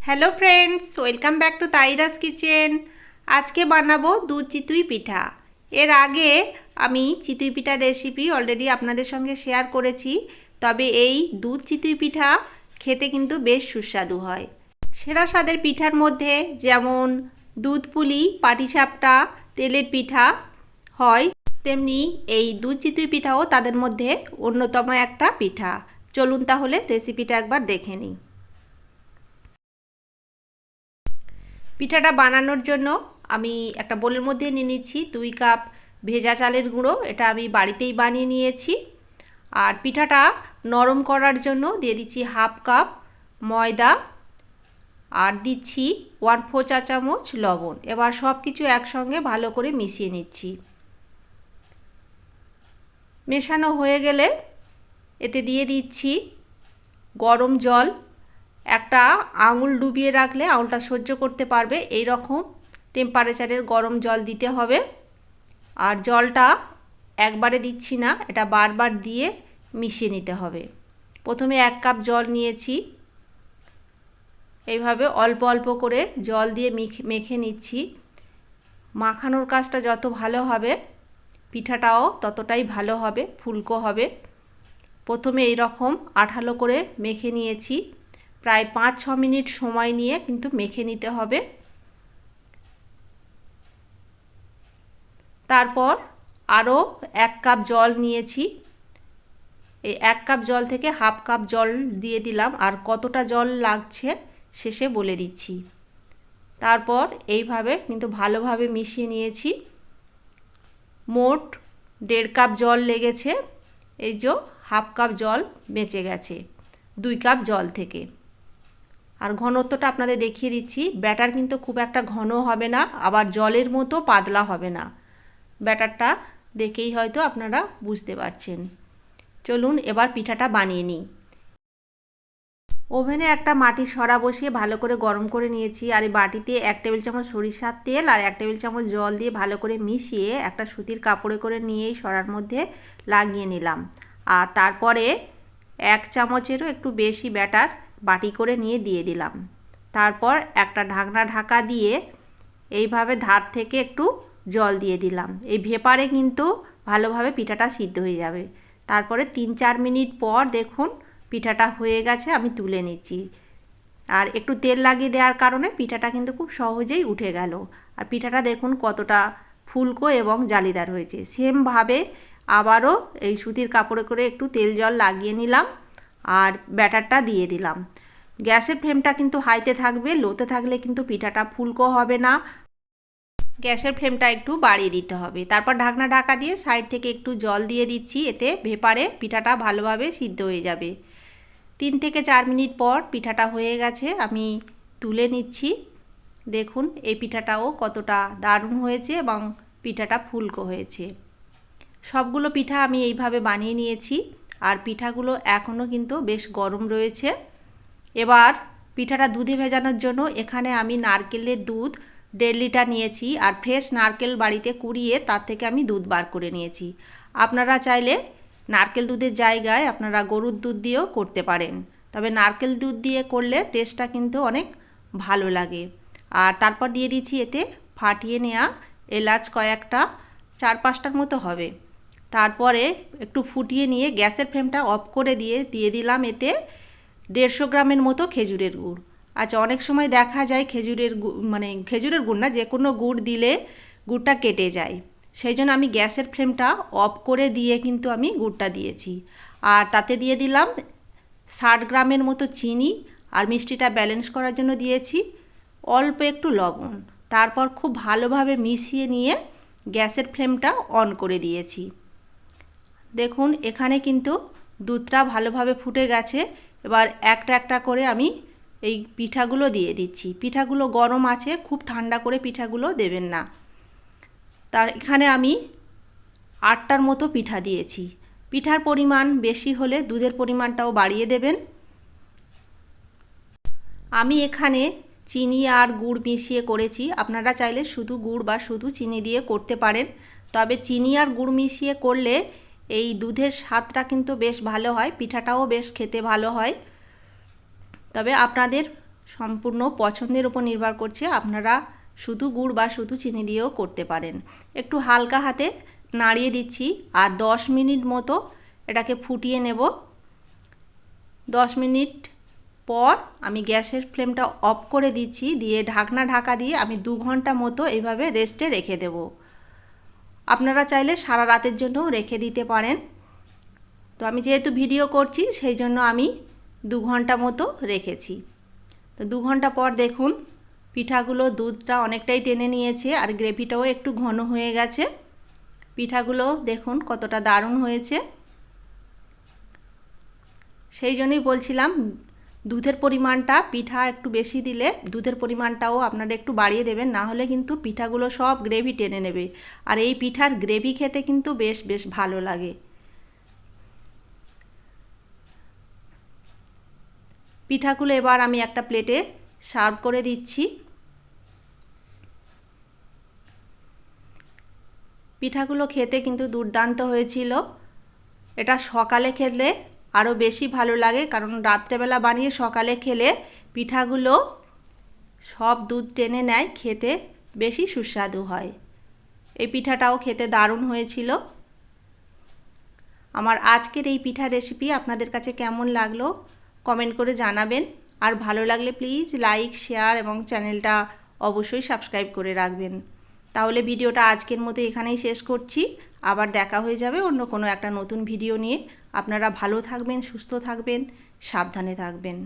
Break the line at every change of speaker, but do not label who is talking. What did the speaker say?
Hello friends, welcome back to তাইরাস kitchen. আজকে বানাবো দুধ চিতুই পিঠা। এর আগে আমি চিতুই পিঠার রেসিপি অলরেডি আপনাদের সঙ্গে শেয়ার করেছি, তবে এই দুধ চিতুই পিঠা খেতে কিন্তু বেশ সুস্বাদু হয়। সেরা স্বাদের পিঠার মধ্যে যেমন দুধ পুলি, পাটিসাপটা, তেলের পিঠা হয়, তেমনি এই দুধ চিতুই পিঠাও তাদের মধ্যে অন্যতম একটা পিঠা। চলুন তাহলে রেসিপিটা একবার দেখে নিই। পিঠাটা বানানোর জন্য আমি একটা বোলের মধ্যে নিয়ে নিচ্ছি 2 কাপ ভেজা চালের গুঁড়ো। এটা আমি বাড়িতেই বানিয়ে নিয়েছি। আর পিঠাটা নরম করার জন্য দিয়ে দিচ্ছি 1/2 কাপ ময়দা আর দিচ্ছি 1/4 চা চামচ লবণ। এবার সব কিছু একসঙ্গে ভালো করে মিশিয়ে নিচ্ছি। মেশানো হয়ে গেলে এতে দিয়ে দিচ্ছি গরম জল। একটা আঙুল ডুবিয়ে রাখলে আঙুলটা সহ্য করতে পারবে এই রকম টেম্পারেচারের গরম জল দিতে হবে। আর জলটা একবারে দিচ্ছি না, এটা বারবার দিয়ে মিশিয়ে নিতে হবে। প্রথমে 1 কাপ জল নিয়েছি, এইভাবে অল্প অল্প করে জল দিয়ে মেখে নিচ্ছি। মাখানোর কাজটা যত ভালো হবে পিঠাটাও ততটাই ভালো হবে, ফুলকো হবে। প্রথমে এই রকম আঠালো করে মেখে নিয়েছি। প্রায় 5-6 মিনিট সময় নিয়ে কিন্তু মেখে নিতে হবে। তারপর আরও 1 কাপ জল নিয়েছি। এই 1 কাপ জল থেকে 1/2 কাপ জল দিয়ে দিলাম, আর কতটা জল লাগছে শেষে বলে দিচ্ছি। তারপর এইভাবে কিন্তু ভালোভাবে মিশিয়ে নিয়েছি। মোট 1.5 কাপ জল লেগেছে। এই যে 1/2 কাপ জল বেঁচে গেছে 2 কাপ জল থেকে। আর ঘনত্বটা আপনাদের দেখিয়ে দিচ্ছি। ব্যাটার কিন্তু খুব একটা ঘন হবে না, আবার জলের মতো পাতলা হবে না। ব্যাটারটা দেখেই হয়তো আপনারা বুঝতে পারছেন। চলুন এবার পিঠাটা বানিয়ে নিই। ওভেনে একটা মাটির সরা বসিয়ে ভালো করে গরম করে নিয়েছি। আর এই বাটিতে 1 টেবিল চামচ সরিষার তেল আর 1 টেবিল চামচ জল দিয়ে ভালো করে মিশিয়ে একটা সুতির কাপড়ে করে নিয়ে এই সরার মধ্যে লাগিয়ে নিলাম। আর তারপরে 1 চামচেরও একটু বেশি ব্যাটার বাটি করে নিয়ে দিয়ে দিলাম। তারপর একটা ঢাকনা ঢাকা দিয়ে এইভাবে ধার থেকে একটু জল দিয়ে দিলাম। এই ভেপারে কিন্তু ভালোভাবে পিঠাটা সিদ্ধ হয়ে যাবে। তারপরে 3-4 মিনিট পর দেখুন পিঠাটা হয়ে গেছে, আমি তুলে নিচ্ছি। আর একটু তেল লাগিয়ে দেওয়ার কারণে পিঠাটা কিন্তু খুব সহজেই উঠে গেল। আর পিঠাটা দেখুন কতটা ফুলকো এবং জালিদার হয়েছে। সেমভাবে আবারও এই সুতির কাপড়ে করে একটু তেল জল লাগিয়ে নিলাম আর ব্যাটারটা দিয়ে দিলাম। গ্যাসের ফ্লেমটা কিন্তু হাইতে থাকবে, লোতে থাকলে কিন্তু পিঠাটা ফুলকো হবে না। গ্যাসের ফ্লেমটা একটু বাড়িয়ে দিতে হবে। তারপর ঢাকনা ঢাকা দিয়ে সাইড থেকে একটু জল দিয়ে দিচ্ছি, এতে ভেপারে পিঠাটা ভালোভাবে সিদ্ধ হয়ে যাবে। 3-4 মিনিট পর পিঠাটা হয়ে গেছে, আমি তুলে নিচ্ছি। দেখুন এই পিঠাটাও কতটা দারুণ হয়েছে এবং পিঠাটা ফুলকো হয়েছে। সবগুলো পিঠা আমি এইভাবে বানিয়ে নিয়েছি। আর পিঠাগুলো এখনও কিন্তু বেশ গরম রয়েছে। এবার পিঠাটা দুধে ভেজানোর জন্য এখানে আমি নারকেলের দুধ 1.5 লিটার নিয়েছি। আর ফ্রেশ নারকেল বাড়িতে কুড়িয়ে তার থেকে আমি দুধ বার করে নিয়েছি। আপনারা চাইলে নারকেল দুধের জায়গায় আপনারা গরুর দুধ দিয়েও করতে পারেন, তবে নারকেল দুধ দিয়ে করলে টেস্টটা কিন্তু অনেক ভালো লাগে। আর তারপর দিয়ে দিচ্ছি এতে ফাটিয়ে নেওয়া এলাচ কয়েকটা, 4-5টার মতো হবে। তারপরে একটু ফুটিয়ে নিয়ে গ্যাসের ফ্লেমটা অফ করে দিয়ে দিলাম এতে 150 গ্রামের মতো খেজুরের গুড়। আচ্ছা, অনেক সময় দেখা যায় খেজুরের গুড় না, যে কোনো গুড় দিলে গুড়টা কেটে যায়। সেই জন্য আমি গ্যাসের ফ্লেমটা অফ করে দিয়ে কিন্তু আমি গুড়টা দিয়েছি। আর তাতে দিয়ে দিলাম 60 গ্রামের মতো চিনি। আর মিষ্টিটা ব্যালেন্স করার জন্য দিয়েছি অল্প একটু লবণ। তারপর খুব ভালোভাবে মিশিয়ে নিয়ে গ্যাসের ফ্লেমটা অন করে দিয়েছি। দেখুন এখানে কিন্তু দুধটা ভালোভাবে ফুটে গেছে। এবার একটা একটা করে আমি এই পিঠাগুলো দিয়ে দিচ্ছি। পিঠাগুলো গরম আছে, খুব ঠান্ডা করে পিঠাগুলো দেবেন না। তার এখানে আমি 8টার মতো পিঠা দিয়েছি। পিঠার পরিমাণ বেশি হলে দুধের পরিমাণটাও বাড়িয়ে দেবেন। আমি এখানে চিনি আর গুড় মিশিয়ে করেছি, আপনারা চাইলে শুধু গুড় বা শুধু চিনি দিয়ে করতে পারেন। তবে চিনি আর গুড় মিশিয়ে করলে এই দুধের স্বাদটা কিন্তু বেশ ভালো হয়, পিঠাটাও বেশ খেতে ভালো হয়। তবে আপনাদের সম্পূর্ণ পছন্দের উপর নির্ভর করছে, আপনারা শুধু গুড় বা শুধু চিনি দিয়েও করতে পারেন। একটু হালকা হাতে নাড়িয়ে দিচ্ছি আর 10 মিনিট মতো এটাকে ফুটিয়ে নেব। 10 মিনিট পর আমি গ্যাসের ফ্লেমটা অফ করে দিচ্ছি, দিয়ে ঢাকা দিয়ে আমি 2 ঘন্টা মতো এইভাবে রেস্টে রেখে দেব। আপনারা চাইলে সারা রাতের জন্যও রেখে দিতে পারেন। তো আমি যেহেতু ভিডিও করছি সেই জন্য আমি 2 ঘন্টা মতো রেখেছি। তো 2 ঘন্টা পর দেখুন পিঠাগুলো দুধটা অনেকটাই টেনে নিয়েছে আর গ্রেভিটাও একটু ঘন হয়ে গেছে। পিঠাগুলো দেখুন কতটা দারুণ হয়েছে। সেই জন্যই বলছিলাম দুধের পরিমাণটা পিঠা একটু বেশি দিলে দুধের পরিমাণটাও আপনারা একটু বাড়িয়ে দেবেন, না হলে কিন্তু পিঠাগুলো সব গ্রেভি টেনে নেবে। আর এই পিঠার গ্রেভি খেতে কিন্তু বেশ ভালো লাগে। পিঠাগুলো এবার আমি একটা প্লেটে সার্ভ করে দিচ্ছি। পিঠাগুলো খেতে কিন্তু দুর্দান্ত হয়েছিল। এটা সকালে খেলে আরও বেশি ভালো লাগে, কারণ রাত্রেবেলা বানিয়ে সকালে খেলে পিঠাগুলো সব দুধ টেনে নেয়, খেতে বেশি সুস্বাদু হয়। এই পিঠাটাও খেতে দারুণ হয়েছিল। আমার আজকের এই পিঠা রেসিপি আপনাদের কাছে কেমন লাগলো কমেন্ট করে জানাবেন। আর ভালো লাগলে প্লিজ লাইক, শেয়ার এবং চ্যানেলটা অবশ্যই সাবস্ক্রাইব করে রাখবেন। তাহলে ভিডিওটা আজকের মতো এখানেই শেষ করছি। আবার দেখা হয়ে যাবে অন্য কোনো একটা নতুন ভিডিও নিয়ে। আপনারা ভালো থাকবেন, সুস্থ থাকবেন, সাবধানে থাকবেন।